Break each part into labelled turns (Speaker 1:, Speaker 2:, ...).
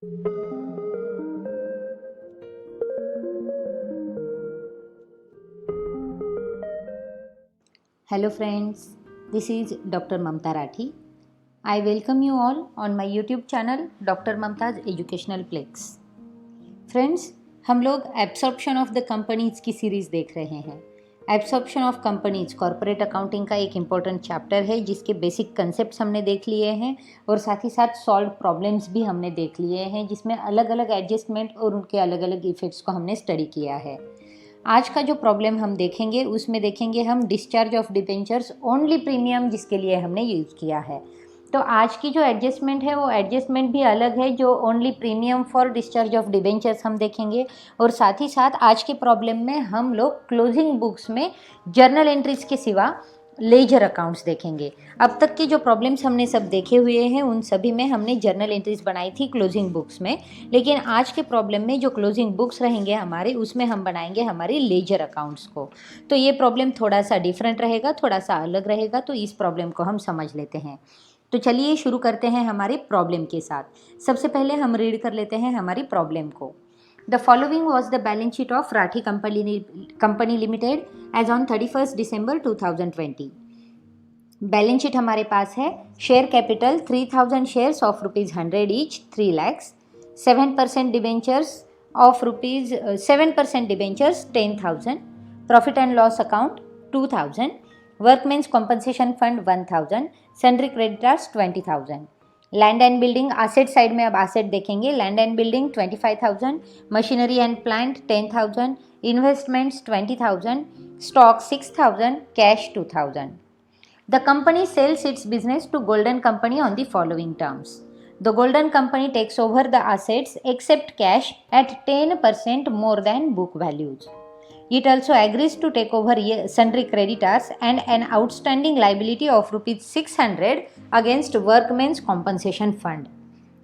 Speaker 1: Hello friends, this is Dr. Mamta Rathi. I welcome you all on my YouTube channel Dr. Mamta's Educational Plex. Friends, हम लोग absorption of the companies की series देख रहे हैं। Absorption of companies corporate accounting का एक important chapter है जिसके बेसिक कंसेप्ट्स हमने देख लिए हैं और साथ ही साथ सॉल्व प्रॉब्लम्स भी हमने देख लिए हैं, जिसमें अलग अलग एडजस्टमेंट और उनके अलग अलग इफ़ेक्ट्स को हमने स्टडी किया है। आज का जो प्रॉब्लम हम देखेंगे उसमें देखेंगे हम discharge of debentures only premium, जिसके लिए हमने यूज़ किया है। तो आज की जो एडजस्टमेंट है वो एडजस्टमेंट भी अलग है, जो only premium for discharge of debentures हम देखेंगे। और साथ ही साथ आज के प्रॉब्लम में हम लोग क्लोजिंग बुक्स में जर्नल एंट्रीज के सिवा लेजर अकाउंट्स देखेंगे। अब तक के जो प्रॉब्लम्स हमने सब देखे हुए हैं उन सभी में हमने जर्नल एंट्रीज बनाई थी क्लोजिंग बुक्स में, लेकिन आज के प्रॉब्लम में जो क्लोजिंग बुक्स रहेंगे हमारे, उसमें हम बनाएंगे हमारी लेजर अकाउंट्स को। तो ये प्रॉब्लम थोड़ा सा डिफरेंट रहेगा, थोड़ा सा अलग रहेगा, तो इस प्रॉब्लम को हम समझ लेते हैं। तो चलिए शुरू करते हैं हमारे प्रॉब्लम के साथ। सबसे पहले हम रीड कर लेते हैं हमारी प्रॉब्लम को। The following was the balance sheet of Rathi company limited as on 31 December 2020। Balance sheet हमारे पास है। Share capital 3000 shares of ₹100 each, 3 lakhs। 7% debentures of ₹7% debentures 10,000। Profit and loss account 2,000। Workmen's compensation fund 1,000। Sundry creditors 20,000। Land and building asset side में अब asset देखेंगे। Land and building 25,000। Machinery and plant 10,000। Investments 20,000। Stock 6,000। Cash 2,000। The company sells its business to Golden Company on the following terms. The Golden Company takes over the assets except cash at 10% more than book values. It also agrees to take over sundry creditors and an outstanding liability of ₹600 against Workmen's Compensation Fund.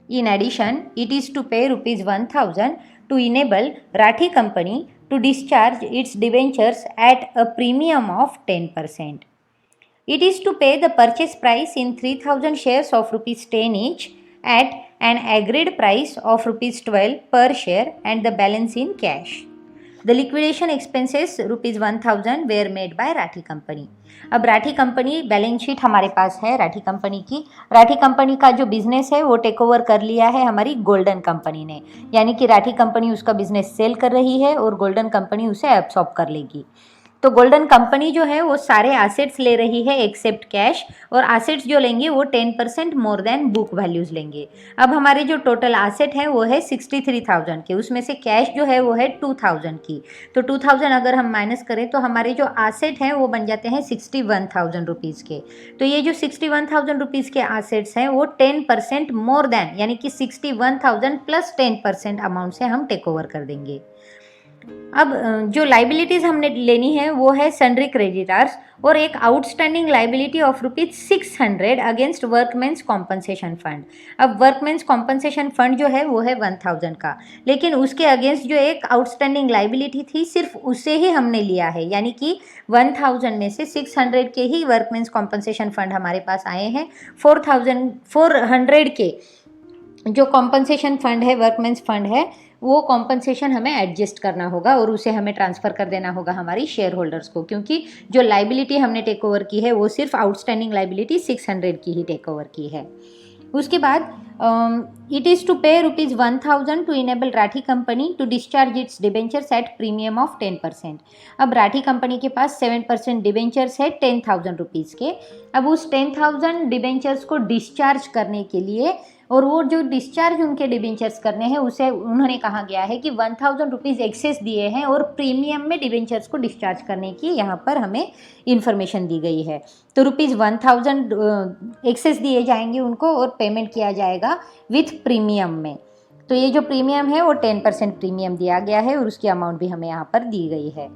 Speaker 1: In addition, it is to pay ₹1,000 to enable Rathi Company to discharge its debentures at a premium of 10%. It is to pay the purchase price in 3,000 shares of ₹10 each at an agreed price of ₹12 per share and the balance in cash. The liquidation expenses ₹1,000 were made by Rathi Company. अब Rathi company balance sheet हमारे पास है Rathi company की। Rathi company का जो business है वो take over कर लिया है हमारी गोल्डन कंपनी ने, यानी कि राठी कंपनी उसका बिजनेस सेल कर रही है और गोल्डन कंपनी उसे एब्सॉर्ब कर लेगी। तो गोल्डन कंपनी जो है वो सारे एसेट्स ले रही है एक्सेप्ट कैश, और एसेट्स जो लेंगे वो 10% मोर देन बुक वैल्यूज़ लेंगे। अब हमारे जो टोटल एसेट है वो है 63,000 के, उसमें से कैश जो है वो है 2,000 की। तो 2,000 अगर हम माइनस करें तो हमारे जो एसेट हैं वो बन जाते हैं 61,000 रुपीज़ के। तो ये जो 61,000 रुपीज़ के एसेट्स हैं वो 10% मोर देन, यानी कि 61,000 प्लस 10% अमाउंट से हम टेक ओवर कर देंगे। अब जो लाइबिलिटीज़ हमने लेनी है वो है सन्ड्री क्रेडिटर्स और एक outstanding liability of ₹600 against workmen's compensation fund. अब वर्कमेंस कॉम्पनसेशन फंड जो है वो है 1,000 का, लेकिन उसके अगेंस्ट जो एक आउटस्टैंडिंग लाइबिलिटी थी सिर्फ उसे ही हमने लिया है, यानी कि 1,000 में से 600 के ही वर्कमेंस कॉम्पनसेशन फंड हमारे पास आए हैं। 400 के जो कॉम्पनसेशन फंड है, वर्कमेंस फंड है, वो कॉम्पनसेशन हमें एडजस्ट करना होगा और उसे हमें ट्रांसफ़र कर देना होगा हमारी शेयर होल्डर्स को, क्योंकि जो लाइबिलिटी हमने टेक ओवर की है वो सिर्फ आउटस्टैंडिंग लाइबिलिटी 600 की ही टेक ओवर की है। उसके बाद it is to pay ₹1,000 to enable Rathi company to discharge its debentures at premium of 10%। अब राठी कंपनी के पास 7% डिबेंचर्स है 10,000 रुपीज़ के। अब उस 10,000 डिबेंचर्स को डिस्चार्ज करने के लिए, और वो जो डिस्चार्ज उनके डिबेंचर्स करने हैं उसे उन्होंने कहा गया है कि 1,000 रुपीज़ एक्सेस दिए हैं और प्रीमियम में डिबेंचर्स को डिस्चार्ज करने की यहाँ पर हमें इन्फॉर्मेशन दी गई है। तो ₹1,000 एक्सेस दिए जाएंगे उनको और पेमेंट किया जाएगा विथ प्रीमियम में। तो ये जो प्रीमियम है वो 10% प्रीमियम दिया गया है और उसकी अमाउंट भी हमें यहाँ पर दी गई है।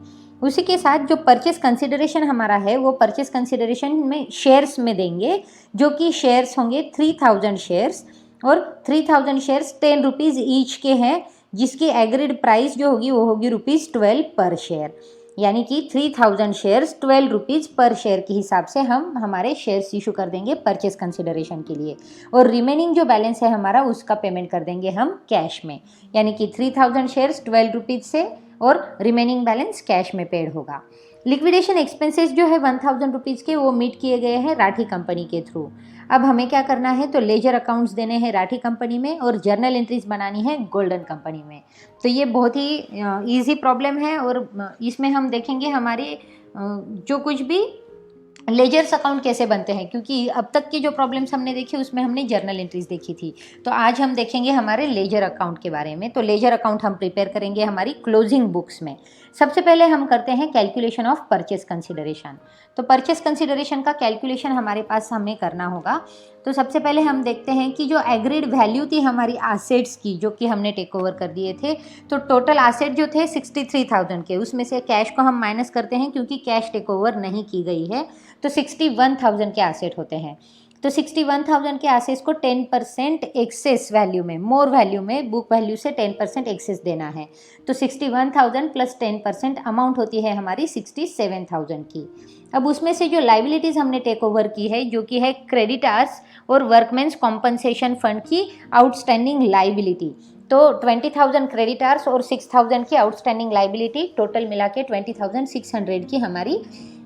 Speaker 1: उसी के साथ जो परचेस कंसिडरेशन हमारा है वो परचेस कंसिडरेशन में शेयर्स में देंगे, जो कि शेयर्स होंगे 3,000 शेयर्स, और 3,000 शेयर्स 10 रुपीज़ ईच के हैं, जिसकी एग्रीड प्राइस जो होगी वो होगी ₹12 पर शेयर। यानी कि 3000 शेयर्स 12 रुपीज़ पर शेयर के हिसाब से हम हमारे शेयर्स इशू कर देंगे परचेस कंसिडरेशन के लिए, और रिमेनिंग जो बैलेंस है हमारा उसका पेमेंट कर देंगे हम कैश में, यानी कि 3000 शेयर्स 12 रुपीज़ से और रिमेनिंग बैलेंस कैश में पेड होगा। लिक्विडेशन एक्सपेंसेस जो है 1000 रुपीज़ के वो मीट किए गए हैं राठी कंपनी के थ्रू। अब हमें क्या करना है, तो लेजर अकाउंट्स देने हैं राठी कंपनी में और जर्नल एंट्रीज बनानी है गोल्डन कंपनी में। तो ये बहुत ही इजी प्रॉब्लम है और इसमें हम देखेंगे हमारे जो कुछ भी लेजर्स अकाउंट कैसे बनते हैं, क्योंकि अब तक की जो प्रॉब्लम्स हमने देखी उसमें हमने जर्नल एंट्रीज देखी थी। तो आज हम देखेंगे हमारे लेजर अकाउंट के बारे में। तो लेजर अकाउंट हम प्रिपेयर करेंगे हमारी क्लोजिंग बुक्स में। सबसे पहले हम करते हैं कैलकुलेशन ऑफ परचेस कंसिडरेशन। तो परचेस कंसिडरेशन का कैलकुलेशन हमारे पास हमें करना होगा। तो सबसे पहले हम देखते हैं कि जो एग्रीड वैल्यू थी हमारी एसेट्स की, जो कि हमने टेक ओवर कर दिए थे, तो टोटल एसेट जो थे 63,000 के, उसमें से कैश को हम माइनस करते हैं क्योंकि कैश टेक ओवर नहीं की गई है, तो 61,000 के एसेट होते हैं। तो 61,000 के एसेट्स को 10% एक्सेस वैल्यू में, मोर वैल्यू में, बुक वैल्यू से 10% एक्सेस देना है। तो 61,000 प्लस 10% अमाउंट होती है हमारी 67,000 की। अब उसमें से जो लाइबिलिटीज़ हमने टेक ओवर की है, जो कि है क्रेडिटर्स और वर्कमेंस कॉम्पनसेशन फंड की आउटस्टैंडिंग लाइबिलिटी, तो 20,000 क्रेडिटर्स और 6,000 की आउटस्टैंडिंग लाइबिलिटी, टोटल मिला के 20,600 की हमारी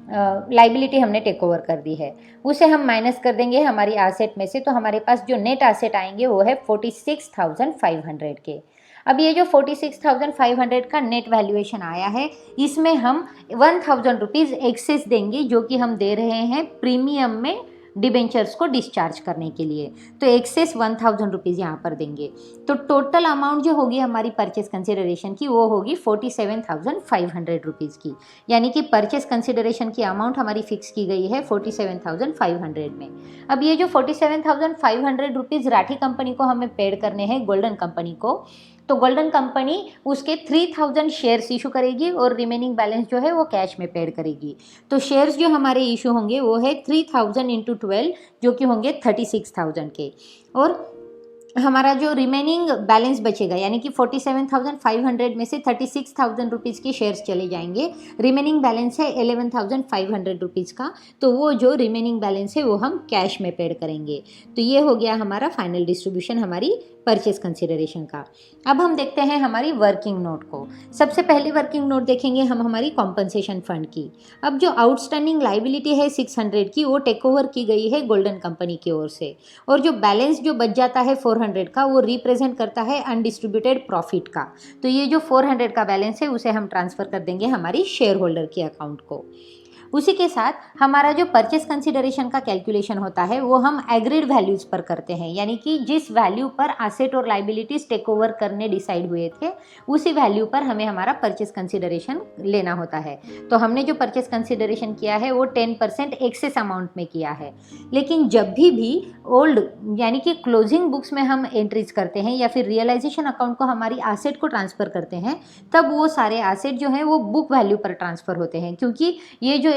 Speaker 1: लाइबिलिटी हमने टेक ओवर कर दी है। उसे हम माइनस कर देंगे हमारी एसेट में से, तो हमारे पास जो नेट एसेट आएंगे वो है 46,500 के। अब ये जो 46,500 का नेट वैल्यूएशन आया है, इसमें हम 1,000 रुपीज़ एक्सेस देंगे, जो कि हम दे रहे हैं प्रीमियम में डिबेंचर्स को डिस्चार्ज करने के लिए। तो एक्सेस 1,000 रुपीज़ यहाँ पर देंगे। तो टोटल अमाउंट जो होगी हमारी परचेस कंसिडरेशन की वो होगी 47,500 रुपीज़ की, यानी कि परचेस कंसिडरेशन की अमाउंट हमारी फिक्स की गई है 47,500 में। अब ये जो 47,500 रुपीज़ राठी कंपनी को हमें पेड करने हैं गोल्डन कंपनी को, तो गोल्डन कंपनी उसके 3000 शेयर्स इशू करेगी और रिमेनिंग बैलेंस जो है वो कैश में पेड करेगी। तो शेयर्स जो हमारे इशू होंगे वो है 3000 इंटू 12, जो कि होंगे 36,000 के, और हमारा जो रिमेनिंग बैलेंस बचेगा, यानी कि 47,500 में से 36,000 रुपीज़ के शेयर्स चले जाएंगे, रिमेनिंग बैलेंस है 11,500 रुपीज़ का, तो वो जो रिमेनिंग बैलेंस है वो हम कैश में पेड करेंगे। तो ये हो गया हमारा फाइनल डिस्ट्रीब्यूशन हमारी परचेस कंसिडरेशन का। अब हम देखते हैं हमारी वर्किंग नोट को। सबसे पहले वर्किंग नोट देखेंगे हम हमारी कॉम्पनसेशन फंड की। अब जो आउटस्टैंडिंग लाइबिलिटी है 600 की, वो टेक ओवर की गई है गोल्डन कंपनी की ओर से, और जो बैलेंस जो बच जाता है 400 का, वो रिप्रेजेंट करता है अनडिस्ट्रीब्यूटेड प्रॉफिट का। तो ये जो 400 का बैलेंस है उसे हम ट्रांसफ़र कर देंगे हमारी शेयर होल्डर के अकाउंट को। उसी के साथ हमारा जो परचेस कंसिडरेशन का कैलकुलेशन होता है वो हम एग्रीड वैल्यूज़ पर करते हैं, यानी कि जिस वैल्यू पर एसेट और लाइबिलिटीज़ टेक ओवर करने डिसाइड हुए थे उसी वैल्यू पर हमें हमारा परचेस कंसिडरेशन लेना होता है। तो हमने जो परचेस कंसिडरेशन किया है वो 10% एक्सेस अमाउंट में किया है, लेकिन जब भी ओल्ड यानी कि क्लोजिंग बुक्स में हम एंट्रीज करते हैं या फिर रियलाइजेशन अकाउंट को हमारी एसेट को ट्रांसफ़र करते हैं, तब वो सारे एसेट जो हैं वो बुक वैल्यू पर ट्रांसफ़र होते हैं, क्योंकि ये जो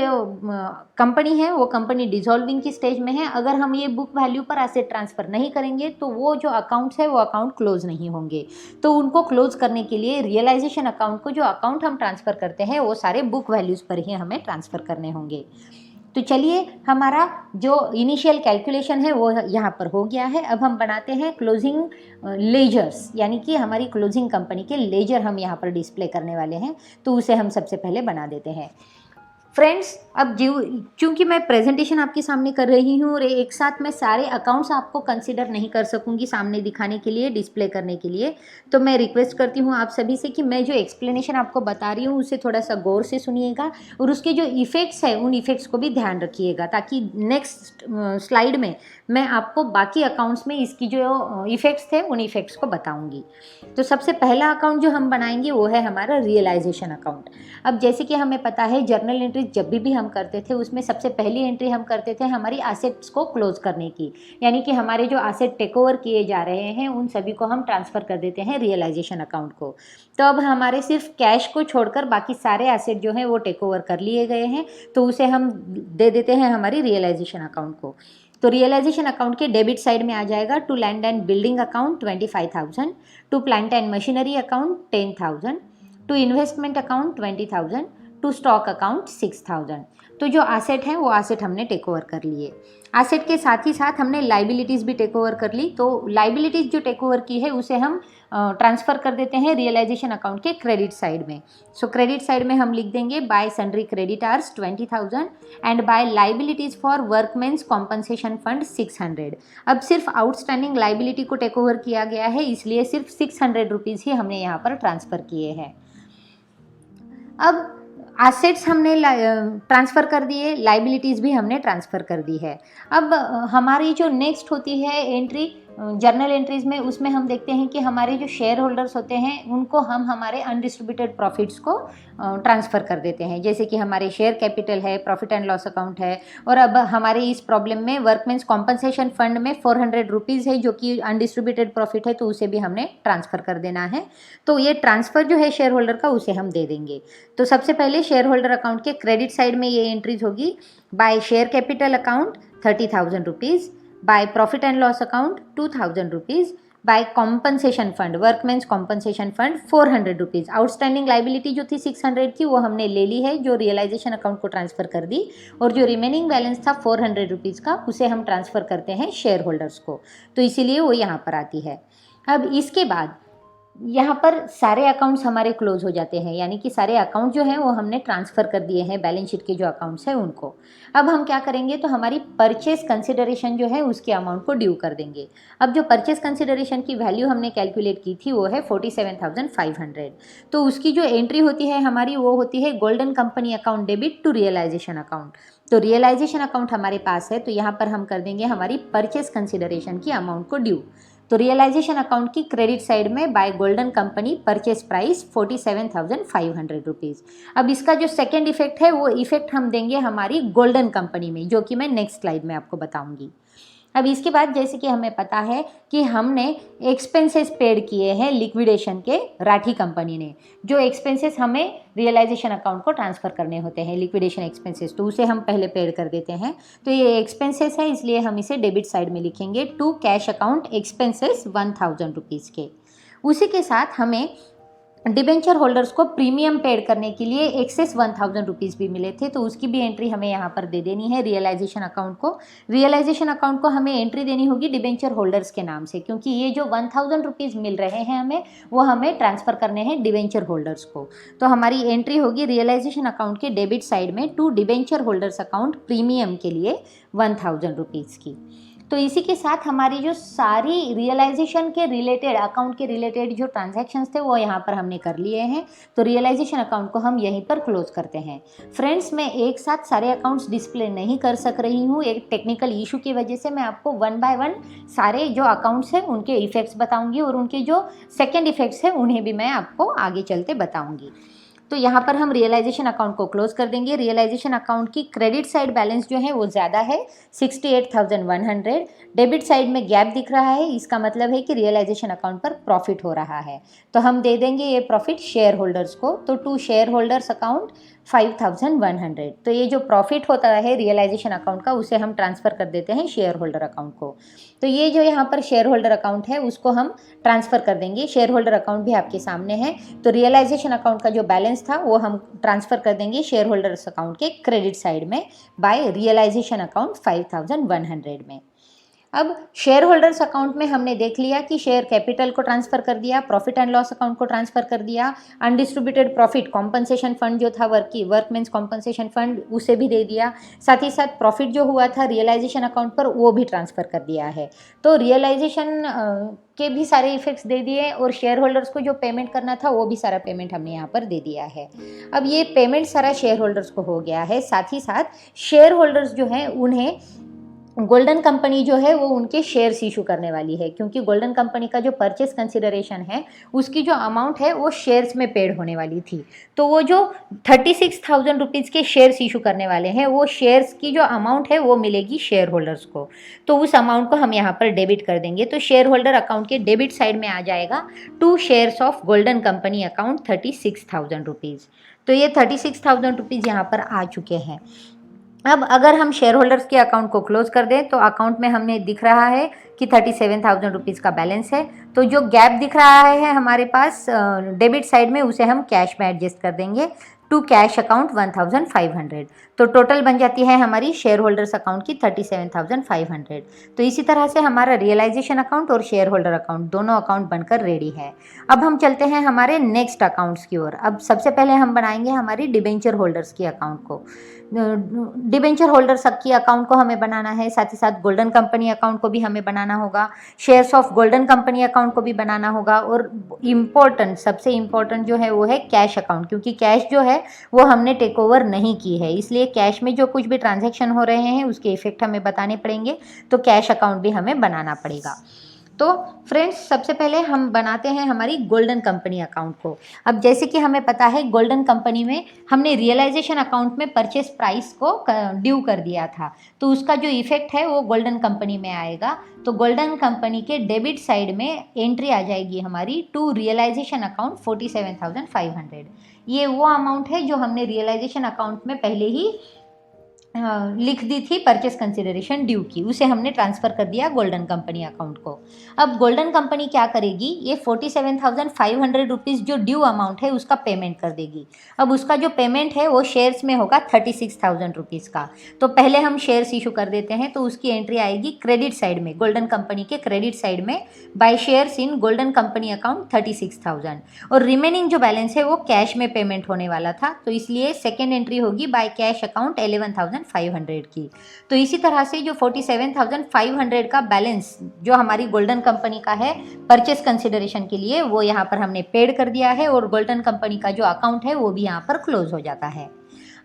Speaker 1: कंपनी है वो कंपनी डिसॉल्विंग की स्टेज में है। अगर हम ये बुक वैल्यू पर एसेट ट्रांसफ़र नहीं करेंगे तो वो जो अकाउंट्स है वो अकाउंट क्लोज नहीं होंगे। तो उनको क्लोज करने के लिए रियलाइजेशन अकाउंट को जो अकाउंट हम ट्रांसफ़र करते हैं वो सारे बुक वैल्यूज़ पर ही हमें ट्रांसफ़र करने होंगे। तो चलिए, हमारा जो इनिशियल कैलकुलेशन है वो यहाँ पर हो गया है। अब हम बनाते हैं क्लोजिंग लेजर्स, यानी कि हमारी क्लोजिंग कंपनी के लेजर हम यहाँ पर डिस्प्ले करने वाले हैं, तो उसे हम सबसे पहले बना देते हैं। फ्रेंड्स, अब चूँकि मैं प्रेजेंटेशन आपके सामने कर रही हूँ और एक साथ मैं सारे अकाउंट्स आपको कंसिडर नहीं कर सकूँगी सामने दिखाने के लिए, डिस्प्ले करने के लिए, तो मैं रिक्वेस्ट करती हूँ आप सभी से कि मैं जो एक्सप्लेनेशन आपको बता रही हूँ उसे थोड़ा सा गौर से सुनिएगा और उसके जो इफ़ेक्ट्स है उन इफ़ेक्ट्स को भी ध्यान रखिएगा, ताकि नेक्स्ट स्लाइड में मैं आपको बाकी अकाउंट्स में इसकी जो इफ़ेक्ट्स थे उन इफ़ेक्ट्स को बताऊँगी। तो सबसे पहला अकाउंट जो हम बनाएंगे वो है हमारा रियलाइजेशन अकाउंट। अब जैसे कि हमें पता है जर्नल एंट्री जब भी हम करते थे उसमें सबसे पहली एंट्री हम करते थे हमारी एसेट्स को क्लोज करने की, यानी कि हमारे जो एसेट टेक ओवर किए जा रहे हैं उन सभी को हम ट्रांसफ़र कर देते हैं रियलाइजेशन अकाउंट को। तो अब हमारे सिर्फ कैश को छोड़कर बाकी सारे एसेट जो हैं वो टेक ओवर कर लिए गए हैं, तो उसे हम दे देते हैं हमारी रियलाइजेशन अकाउंट को। तो रियलाइजेशन अकाउंट के डेबिट साइड में आ जाएगा to land and building account 25,000, to plant and machinery account 10,000, to investment account 20,000, to stock account 6000। तो जो एसेट है वो एसेट हमने टेक ओवर कर लिए। एसेट के साथ ही साथ हमने लाइबिलिटीज़ भी टेक ओवर कर ली। तो लाइबिलिटीज़ जो टेक ओवर की है उसे हम ट्रांसफ़र कर देते हैं रियलाइजेशन अकाउंट के क्रेडिट साइड में। सो क्रेडिट साइड में हम लिख देंगे by sundry creditors 20,000 and by liabilities for workmen's compensation fund 600। अब सिर्फ आउटस्टैंडिंग लाइबिलिटी को टेक ओवर किया गया है, इसलिए सिर्फ 600 रुपीज़ ही हमने यहाँ पर ट्रांसफ़र किए हैं। अब एसेट्स हमने ट्रांसफ़र कर दिए, लाइबिलिटीज़ भी हमने ट्रांसफ़र कर दी है। अब हमारी जो नेक्स्ट होती है एंट्री जर्नल एंट्रीज़ में, उसमें हम देखते हैं कि हमारे जो शेयर होल्डर्स होते हैं उनको हम हमारे अनडिस्ट्रीब्यूटेड प्रॉफिट्स को ट्रांसफ़र कर देते हैं। जैसे कि हमारे शेयर कैपिटल है, प्रॉफिट एंड लॉस अकाउंट है, और अब हमारे इस प्रॉब्लम में वर्कमेंस कॉम्पनसेशन फंड में 400 रुपीज़ है जो कि अनडिस्ट्रीब्यूटेड प्रॉफिट है, तो उसे भी हमने ट्रांसफ़र कर देना है। तो ये ट्रांसफ़र जो है शेयर होल्डर का उसे हम दे देंगे। तो सबसे पहले शेयर होल्डर अकाउंट के क्रेडिट साइड में ये एंट्रीज होगी by share capital account 30,000 rupees, by profit and loss account 2,000 rupees, by compensation fund workmen's compensation fund 400 rupees. Outstanding liability जो थी 600 की वो हमने ले ली है, जो रियलाइजेशन अकाउंट को ट्रांसफ़र कर दी, और जो रिमेनिंग बैलेंस था 400 रुपीज़ का उसे हम ट्रांसफ़र करते हैं शेयर होल्डर्स को, तो इसीलिए वो यहाँ पर आती है। अब इसके बाद यहाँ पर सारे अकाउंट्स हमारे क्लोज हो जाते हैं, यानी कि सारे अकाउंट जो हैं वो हमने ट्रांसफ़र कर दिए हैं बैलेंस शीट के जो अकाउंट्स हैं उनको। अब हम क्या करेंगे, तो हमारी परचेस कंसिडरेशन जो है उसके अमाउंट को ड्यू कर देंगे। अब जो परचेस कंसिडरेशन की वैल्यू हमने कैलकुलेट की थी वो है 47,500। तो उसकी जो एंट्री होती है हमारी वो होती है golden company account debit to realisation account. तो रियलाइजेशन अकाउंट हमारे पास है, तो यहाँ पर हम कर देंगे हमारी परचेस कंसिडरेशन की अमाउंट को ड्यू। तो रियलाइजेशन अकाउंट की क्रेडिट साइड में by golden company purchase price 47,500 rupees. अब इसका जो सेकेंड इफेक्ट है वो इफेक्ट हम देंगे हमारी गोल्डन कंपनी में, जो कि मैं नेक्स्ट स्लाइड में आपको बताऊंगी। अब इसके बाद जैसे कि हमें पता है कि हमने एक्सपेंसेस पेड किए हैं लिक्विडेशन के राठी कंपनी ने, जो एक्सपेंसेस हमें रियलाइजेशन अकाउंट को ट्रांसफ़र करने होते हैं लिक्विडेशन एक्सपेंसेस, तो उसे हम पहले पेड कर देते हैं। तो ये एक्सपेंसेस है, इसलिए हम इसे डेबिट साइड में लिखेंगे to cash account expenses 1,000 rupees के। उसी के साथ हमें डिबेंचर होल्डर्स को प्रीमियम पेड करने के लिए एक्सेस 1,000 रुपीज़ भी मिले थे, तो उसकी भी एंट्री हमें यहाँ पर दे देनी है रियलाइजेशन अकाउंट को। रियलाइजेशन अकाउंट को हमें एंट्री देनी होगी डिबेंचर होल्डर्स के नाम से, क्योंकि ये जो 1,000 रुपीज़ मिल रहे हैं हमें, वो हमें ट्रांसफ़र करने हैं डिबेंचर होल्डर्स को। तो हमारी एंट्री होगी रियलाइजेशन अकाउंट के डेबिट साइड में to debenture holders account premium के लिए 1,000 रुपीज़ की। तो इसी के साथ हमारी जो सारी रियलाइजेशन के रिलेटेड अकाउंट के रिलेटेड जो ट्रांजैक्शंस थे वो यहाँ पर हमने कर लिए हैं। तो रियलाइजेशन अकाउंट को हम यहीं पर क्लोज करते हैं। फ्रेंड्स, मैं एक साथ सारे अकाउंट्स डिस्प्ले नहीं कर सक रही हूँ, एक टेक्निकल इशू की वजह से। मैं आपको 1 बाय 1 सारे जो अकाउंट्स हैं उनके इफेक्ट्स बताऊँगी, और उनके जो सेकेंड इफेक्ट्स हैं उन्हें भी मैं आपको आगे चलते बताऊँगी। तो यहाँ पर हम रियलाइजेशन अकाउंट को क्लोज कर देंगे। रियलाइजेशन अकाउंट की क्रेडिट साइड बैलेंस जो है वो ज़्यादा है 68,100। डेबिट साइड में गैप दिख रहा है, इसका मतलब है कि रियलाइजेशन अकाउंट पर प्रॉफिट हो रहा है, तो हम दे देंगे ये प्रॉफिट शेयर होल्डर्स को। तो टू शेयर होल्डर्स अकाउंट 5,100। तो ये जो प्रॉफिट होता है रियलाइजेशन अकाउंट का उसे हम ट्रांसफ़र कर देते हैं शेयर होल्डर अकाउंट को। तो ये जो यहाँ पर शेयर होल्डर अकाउंट है उसको हम ट्रांसफ़र कर देंगे। शेयर होल्डर अकाउंट भी आपके सामने है। तो रियलाइजेशन अकाउंट का जो बैलेंस था वो हम ट्रांसफ़र कर देंगे शेयर होल्डर्स अकाउंट के क्रेडिट साइड में बाय रियलाइजेशन अकाउंट 5,100 में। अब शेयर होल्डर्स अकाउंट में हमने देख लिया कि शेयर कैपिटल को ट्रांसफ़र कर दिया, प्रॉफिट एंड लॉस अकाउंट को ट्रांसफ़र कर दिया, अनडिस्ट्रीब्यूटेड प्रॉफिट कॉम्पनसेशन फंड जो था वर्कमेंस कॉम्पनसेशन फंड उसे भी दे दिया, साथ ही साथ प्रॉफिट जो हुआ था रियलाइजेशन अकाउंट पर वो भी ट्रांसफ़र कर दिया है। तो रियलाइजेशन के भी सारे इफेक्ट्स दे दिए, और शेयर होल्डर्स को जो पेमेंट करना था वो भी सारा पेमेंट हमने यहाँ पर दे दिया है। अब ये पेमेंट सारा शेयर होल्डर्स को हो गया है। साथ ही साथ शेयर होल्डर्स जो हैं उन्हें गोल्डन कंपनी जो है वो उनके शेयर्स इशू करने वाली है, क्योंकि गोल्डन कंपनी का जो परचेस कंसिडरेशन है उसकी जो अमाउंट है वो शेयर्स में पेड होने वाली थी। तो वो जो 36,000 रुपीज़ के शेयर्स इशू करने वाले हैं, वो शेयर्स की जो अमाउंट है वो मिलेगी शेयर होल्डर्स को। तो उस अमाउंट को हम यहाँ पर डेबिट कर देंगे। तो शेयर होल्डर अकाउंट के डेबिट साइड में आ जाएगा to shares of golden company account 36,000 rupees. तो ये 36,000 रुपीज़ यहाँ पर आ चुके हैं। अब अगर हम शेयर होल्डर्स के अकाउंट को क्लोज कर दें तो अकाउंट में हमें दिख रहा है कि 37,000 रुपीज़ का बैलेंस है। तो जो गैप दिख रहा है हमारे पास डेबिट साइड में उसे हम कैश में एडजस्ट कर देंगे। To cash account 1500। तो टोटल बन जाती है हमारी शेयर होल्डर्स अकाउंट की 37,500। तो इसी तरह से हमारा रियलाइजेशन अकाउंट और शेयर होल्डर अकाउंट दोनों अकाउंट बनकर रेडी है। अब हम चलते हैं हमारे नेक्स्ट अकाउंट्स की ओर। अब सबसे पहले हम बनाएंगे हमारी डिबेंचर होल्डर्स की अकाउंट को। डिबेंचर होल्डर्स की अकाउंट को हमें बनाना है, साथ ही साथ गोल्डन कंपनी अकाउंट को भी हमें बनाना होगा, shares of golden company account को भी बनाना होगा, और इम्पोर्टेंट, सबसे इम्पोर्टेंट जो है वो है कैश अकाउंट, क्योंकि कैश जो है वो हमने टेक ओवर नहीं की है, इसलिए कैश में जो कुछ भी ट्रांजैक्शन हो रहे हैं उसके इफेक्ट हमें बताने पड़ेंगे, तो कैश अकाउंट भी हमें बनाना पड़ेगा। तो फ्रेंड्स, सबसे पहले हम बनाते हैं हमारी गोल्डन कंपनी अकाउंट को। अब जैसे कि हमें पता है गोल्डन कंपनी में हमने रियलाइजेशन अकाउंट में परचेस प्राइस को ड्यू कर दिया था, तो उसका जो इफेक्ट है वो गोल्डन कंपनी में आएगा। तो गोल्डन कंपनी के डेबिट साइड में एंट्री आ जाएगी हमारी टू रियलाइजेशन अकाउंट 47,500। ये वो अमाउंट है जो हमने रियलाइजेशन अकाउंट में पहले ही लिख दी थी परचेस कंसिडरेशन ड्यू की, उसे हमने ट्रांसफ़र कर दिया गोल्डन कंपनी अकाउंट को। अब गोल्डन कंपनी क्या करेगी, ये 47,500 रुपीज़ जो ड्यू अमाउंट है उसका पेमेंट कर देगी। अब उसका जो पेमेंट है वो शेयर्स में होगा 36,000 रुपीज़ का। तो पहले हम शेयर्स इशू कर देते हैं, तो उसकी एंट्री आएगी क्रेडिट साइड में, गोल्डन कंपनी के क्रेडिट साइड में, by shares in golden company account 36,000। और रिमेनिंग जो बैलेंस है वो कैश में पेमेंट होने वाला था, तो इसलिए सेकेंड एंट्री होगी बाय कैश अकाउंट 11,500 की। तो इसी तरह से जो 47,500 का बैलेंस जो हमारी गोल्डन कंपनी का है परचेस कंसिडरेशन के लिए, वो यहाँ पर हमने पेड कर दिया है, और गोल्डन कंपनी का जो अकाउंट है वो भी यहाँ पर क्लोज हो जाता है।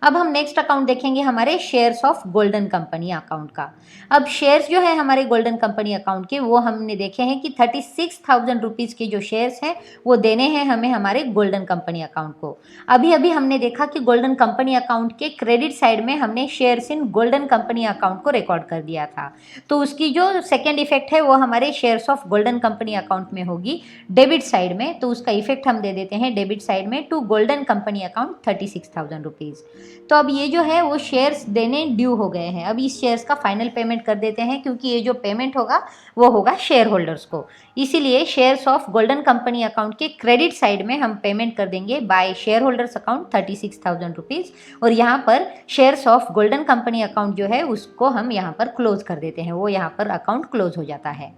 Speaker 1: अब हम नेक्स्ट अकाउंट देखेंगे हमारे shares of golden company account का। अब शेयर्स जो है हमारे गोल्डन कंपनी अकाउंट के, वो हमने देखे हैं कि 36,000 रुपीज़ के जो शेयर्स हैं वो देने हैं हमें हमारे गोल्डन कंपनी अकाउंट को। अभी अभी हमने देखा कि गोल्डन कंपनी अकाउंट के क्रेडिट साइड में हमने shares in golden company account को रिकॉर्ड कर दिया था, तो उसकी जो सेकेंड इफेक्ट है वो हमारे shares of golden company account में होगी डेबिट साइड में। तो उसका इफेक्ट हम दे देते हैं डेबिट साइड में to golden company account 36,000 rupees. तो अब ये जो है वो शेयर्स देने ड्यू हो गए हैं, अब इस शेयर्स का फाइनल पेमेंट कर देते हैं, क्योंकि ये जो पेमेंट होगा वो होगा शेयर होल्डर्स को। इसीलिए shares of golden company account के क्रेडिट साइड में हम पेमेंट कर देंगे by share holders account 36,000 rupees, और यहाँ पर shares of golden company account जो है उसको हम यहाँ पर क्लोज कर देते हैं, वो यहाँ पर अकाउंट क्लोज हो जाता है।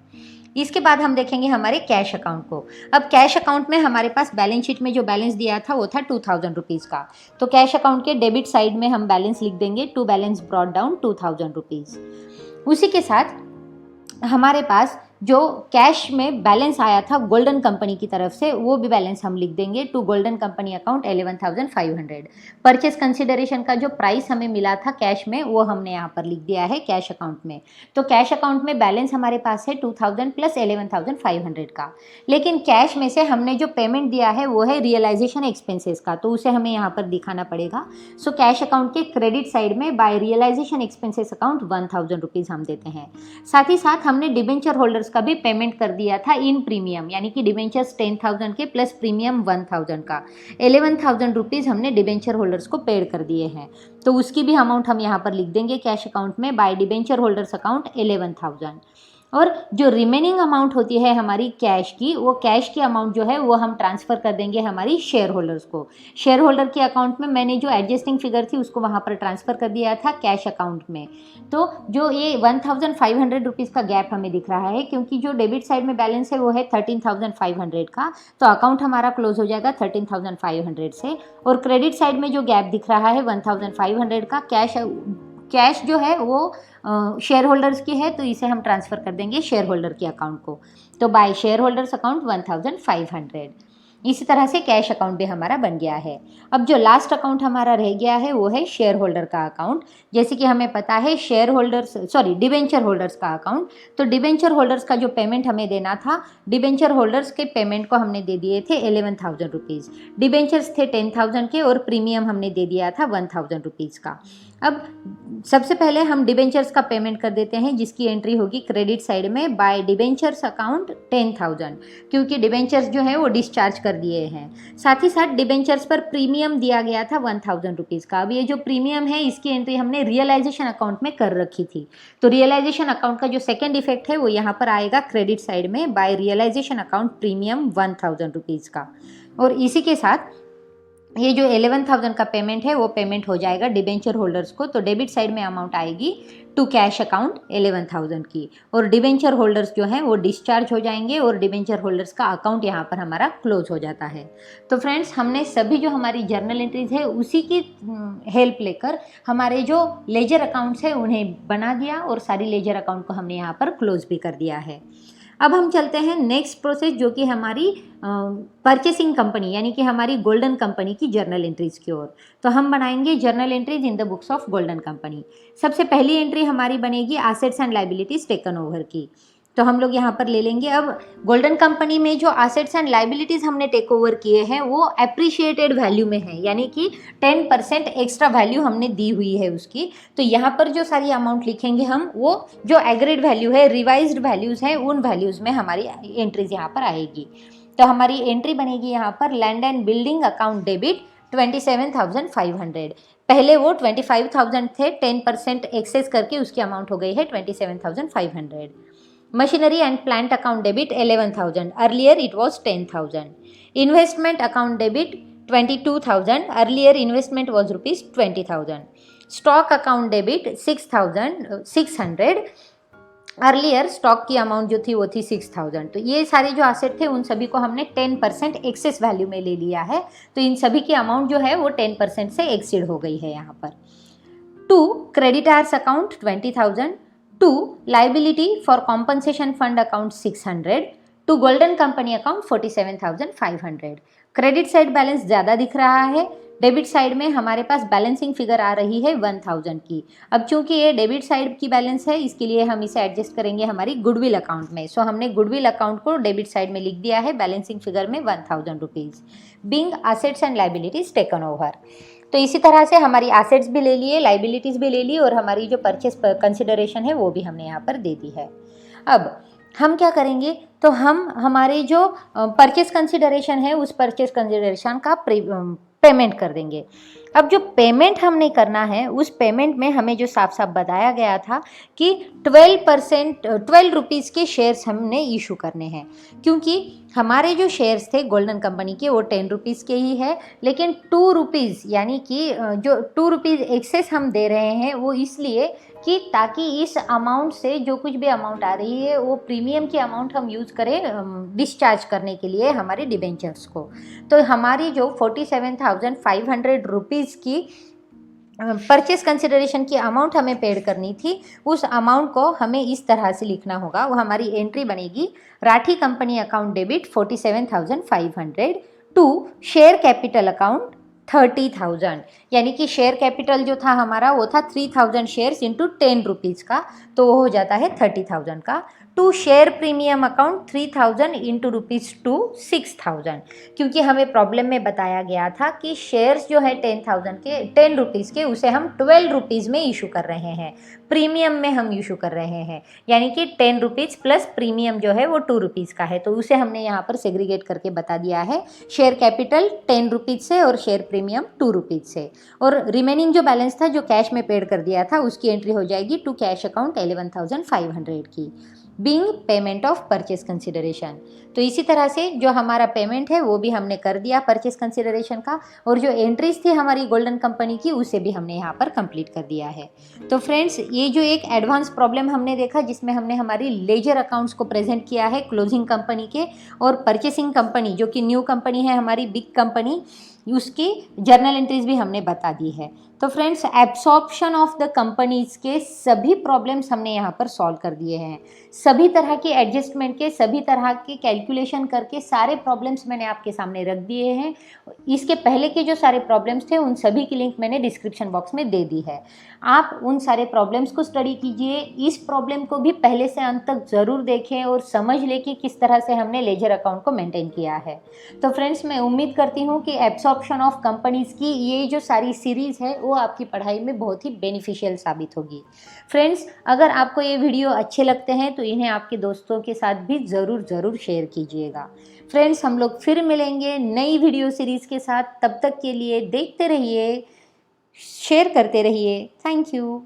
Speaker 1: इसके बाद हम देखेंगे हमारे कैश अकाउंट को। अब कैश अकाउंट में हमारे पास बैलेंस शीट में जो बैलेंस दिया था वो था 2,000 रुपीज़ का, तो कैश अकाउंट के डेबिट साइड में हम बैलेंस लिख देंगे to balance brought down 2,000 rupees. उसी के साथ हमारे पास जो कैश में बैलेंस आया था गोल्डन कंपनी की तरफ से, वो भी बैलेंस हम लिख देंगे to golden company account 11,500। Purchase consideration का जो प्राइस हमें मिला था कैश में, वो हमने यहाँ पर लिख दिया है कैश अकाउंट में। तो कैश अकाउंट में बैलेंस हमारे पास है 2,000 प्लस 11,500 का, लेकिन कैश में से हमने जो पेमेंट दिया है वो है रियलाइजेशन एक्सपेंसेस का, तो उसे हमें यहाँ पर दिखाना पड़ेगा। सो कैश अकाउंट के क्रेडिट साइड में by realisation expenses account 1,000 rupees हम देते हैं। साथ ही साथ हमने डिबेंचर होल्डर्स का भी पेमेंट कर दिया था इन प्रीमियम, यानी कि डिबेंचर्स 10,000 के प्लस प्रीमियम 1,000 का 11,000 रुपीज़ हमने डिबेंचर होल्डर्स को पेड कर दिए हैं, तो उसकी भी अमाउंट हम यहाँ पर लिख देंगे कैश अकाउंट में बाय डिबेंचर होल्डर्स अकाउंट 11,000। और जो रिमेनिंग अमाउंट होती है हमारी कैश की, वो कैश की अमाउंट जो है वो हम ट्रांसफ़र कर देंगे हमारी शेयर होल्डर्स को। शेयर होल्डर के अकाउंट में मैंने जो एडजस्टिंग फिगर थी उसको वहाँ पर ट्रांसफ़र कर दिया था कैश अकाउंट में। तो जो ये 1,500 रुपीज़ का गैप हमें दिख रहा है, क्योंकि जो डेबिट साइड में बैलेंस है वो है 13,500 का, तो अकाउंट हमारा क्लोज हो जाएगा 13,500 से। और क्रेडिट साइड में जो गैप दिख रहा है 1,500 का, कैश जो है वो शेयर होल्डर्स की है, तो इसे हम ट्रांसफ़र कर देंगे शेयर होल्डर के अकाउंट को, तो बाय शेयर होल्डर्स अकाउंट 1,500। इसी तरह से कैश अकाउंट भी हमारा बन गया है। अब जो लास्ट अकाउंट हमारा रह गया है वो है शेयर होल्डर का अकाउंट। जैसे कि हमें पता है डिबेंचर होल्डर्स का अकाउंट, तो डिबेंचर होल्डर्स का जो पेमेंट हमें देना था, डिबेंचर होल्डर्स के पेमेंट को हमने दे दिए थे 11,000 रुपीज़। डिबेंचर्स थे 10,000 के और प्रीमियम हमने दे दिया था 1,000 रुपीज़ का। अब सबसे पहले हम डिबेंचर्स का पेमेंट कर देते हैं, जिसकी एंट्री होगी क्रेडिट साइड में बाय डिबेंचर्स अकाउंट 10,000, क्योंकि डिबेंचर्स जो है वो डिस्चार्ज कर दिए हैं। साथ ही साथ डिबेंचर्स पर प्रीमियम दिया गया था 1,000 रुपीज़ का। अब ये जो प्रीमियम है इसकी एंट्री हमने रियलाइजेशन अकाउंट में कर रखी थी, तो रियलाइजेशन अकाउंट का जो सेकेंड इफेक्ट है वो यहाँ पर आएगा क्रेडिट साइड में by realisation account premium 1,000 rupees का। और इसी के साथ ये जो 11,000 का पेमेंट है वो पेमेंट हो जाएगा डिबेंचर होल्डर्स को। तो डेबिट साइड में अमाउंट आएगी टू कैश अकाउंट 11,000 की, और डिबेंचर होल्डर्स जो हैं वो डिस्चार्ज हो जाएंगे और डिबेंचर होल्डर्स का अकाउंट यहाँ पर हमारा क्लोज हो जाता है। तो फ्रेंड्स, हमने सभी जो हमारी जर्नल एंट्रीज है उसी की हेल्प लेकर हमारे जो लेजर अकाउंट्स है उन्हें बना दिया और सारी लेजर अकाउंट को हमने यहाँ पर क्लोज भी कर दिया है। अब हम चलते हैं नेक्स्ट प्रोसेस, जो कि हमारी परचेसिंग कंपनी यानी कि हमारी गोल्डन कंपनी की जर्नल एंट्रीज की ओर। तो हम बनाएंगे journal entries in the books of golden company. सबसे पहली एंट्री हमारी बनेगी assets and liabilities taken over की। तो हम लोग यहाँ पर ले लेंगे। अब गोल्डन कंपनी में जो एसेट्स एंड लायबिलिटीज हमने टेक ओवर किए हैं वो अप्रिशिएटेड वैल्यू में है, यानी कि 10% एक्स्ट्रा वैल्यू हमने दी हुई है उसकी। तो यहाँ पर जो सारी अमाउंट लिखेंगे हम, वो जो एग्रीड वैल्यू है, रिवाइज्ड वैल्यूज़ हैं, उन वैल्यूज़ में हमारी एंट्रीज यहाँ पर आएगी। तो हमारी एंट्री बनेगी यहाँ पर land and building account debit 27,500। पहले वो 25,000 थे, 10% एक्सेस करके उसकी अमाउंट हो गई है 27,500। Machinery and plant account debit 11,000. Earlier it was 10,000. Investment account debit 22,000. Earlier investment was rupees 20,000. Stock account debit 6,600. Earlier stock की अमाउंट जो थी वो थी 6,000। तो ये सारे जो एसेट थे उन सभी को हमने 10% एक्सेस वैल्यू में ले लिया है। तो इन सभी की अमाउंट जो है वो 10% से एक्सीड हो गई है यहाँ पर। To creditors account 20,000। To liability for compensation fund account 600। To golden company account 47,500। Credit side balance ज़्यादा दिख रहा है, डेबिट साइड में हमारे पास बैलेंसिंग फिगर आ रही है 1,000 की। अब चूंकि ये डेबिट साइड की बैलेंस है, इसके लिए हम इसे एडजस्ट करेंगे हमारी गुडविल अकाउंट में। सो हमने गुडविल अकाउंट को डेबिट साइड में लिख दिया है बैलेंसिंग फिगर में 1,000 rupees. Being assets and liabilities taken over. तो इसी तरह से हमारी एसेट्स भी ले लिए, लाइबिलिटीज़ भी ले ली, और हमारी जो परचेस कंसिडरेशन है वो भी हमने यहाँ पर दे दी है। अब हम क्या करेंगे, तो हम हमारे जो परचेस कंसिडरेशन है उस परचेस कंसिडरेशन का पेमेंट कर देंगे। अब जो पेमेंट हमने करना है उस पेमेंट में हमें जो साफ साफ बताया गया था कि 12 रुपीज़ के शेयर्स हमने इशू करने हैं, क्योंकि हमारे जो शेयर्स थे गोल्डन कंपनी के वो 10 रुपीज़ के ही है, लेकिन 2 रुपीज़ यानी कि जो 2 रुपीज़ एक्सेस हम दे रहे हैं वो इसलिए कि ताकि इस अमाउंट से जो कुछ भी अमाउंट आ रही है वो प्रीमियम की अमाउंट हम यूज़ करें डिस्चार्ज करने के लिए हमारे डिबेंचर्स को। तो हमारी जो 47,500 रुपीज़ की परचेस कंसिडरेशन की अमाउंट हमें पेड करनी थी, उस अमाउंट को हमें इस तरह से लिखना होगा। वो हमारी एंट्री बनेगी Rathi company account debit 47,500 to share capital account 30,000, यानी कि शेयर कैपिटल जो था हमारा वो था 3,000 शेयर्स इंटू 10 रुपीज़ का, तो वो हो जाता है 30,000 का। To share premium account 3,000 into rupees to 6,000, क्योंकि हमें प्रॉब्लम में बताया गया था कि शेयर्स जो है 10 रुपीज़ के उसे हम 12 रुपीज़ में इशू कर रहे हैं, प्रीमियम में हम इशू कर रहे हैं, यानी कि 10 रुपीज़ प्लस प्रीमियम जो है वो 2 रुपीज़ का है। तो उसे हमने यहाँ पर सेग्रीगेट करके बता दिया है, शेयर कैपिटल 10 रुपीज़ से और शेयर प्रीमियम 2 रुपीज़ से, और रिमेनिंग जो बैलेंस था जो कैश में पेड कर दिया था उसकी एंट्री हो जाएगी टू कैश अकाउंट 11,500 की, being payment of purchase consideration. तो इसी तरह से जो हमारा पेमेंट है वो भी हमने कर दिया परचेस कंसिडरेशन का, और जो एंट्रीज थी हमारी गोल्डन कंपनी की उसे भी हमने यहाँ पर कंप्लीट कर दिया है। तो फ्रेंड्स, ये जो एक एडवांस प्रॉब्लम हमने देखा जिसमें हमने हमारी लेजर अकाउंट्स को प्रेजेंट किया है क्लोजिंग कंपनी के, और परचेसिंग कंपनी जो कि न्यू कंपनी है हमारी बिग कंपनी, उसकी जर्नल एंट्रीज भी हमने बता दी है। तो friends, absorption of the companies के सभी प्रॉब्लम्स हमने यहाँ पर सॉल्व कर दिए हैं। सभी तरह के एडजस्टमेंट के, सभी तरह के कैलकुलेशन करके सारे प्रॉब्लम्स मैंने आपके सामने रख दिए हैं। इसके पहले के जो सारे प्रॉब्लम्स थे उन सभी की लिंक मैंने डिस्क्रिप्शन बॉक्स में दे दी है। आप उन सारे प्रॉब्लम्स को स्टडी कीजिए, इस प्रॉब्लम को भी पहले से अंत तक ज़रूर देखें और समझ लें कि किस तरह से हमने लेजर अकाउंट को मेंटेन किया है। तो फ्रेंड्स, मैं उम्मीद करती हूँ कि एब्सॉर्प्शन ऑफ कंपनीज़ की ये जो सारी सीरीज़ है वो आपकी पढ़ाई में बहुत ही बेनिफिशियल साबित होगी। फ्रेंड्स, अगर आपको ये वीडियो अच्छे लगते हैं तो इन्हें आपके दोस्तों के साथ भी ज़रूर शेयर कीजिएगा। फ्रेंड्स, हम लोग फिर मिलेंगे नई वीडियो सीरीज़ के साथ। तब तक के लिए देखते रहिए, शेयर करते रहिए। Thank you.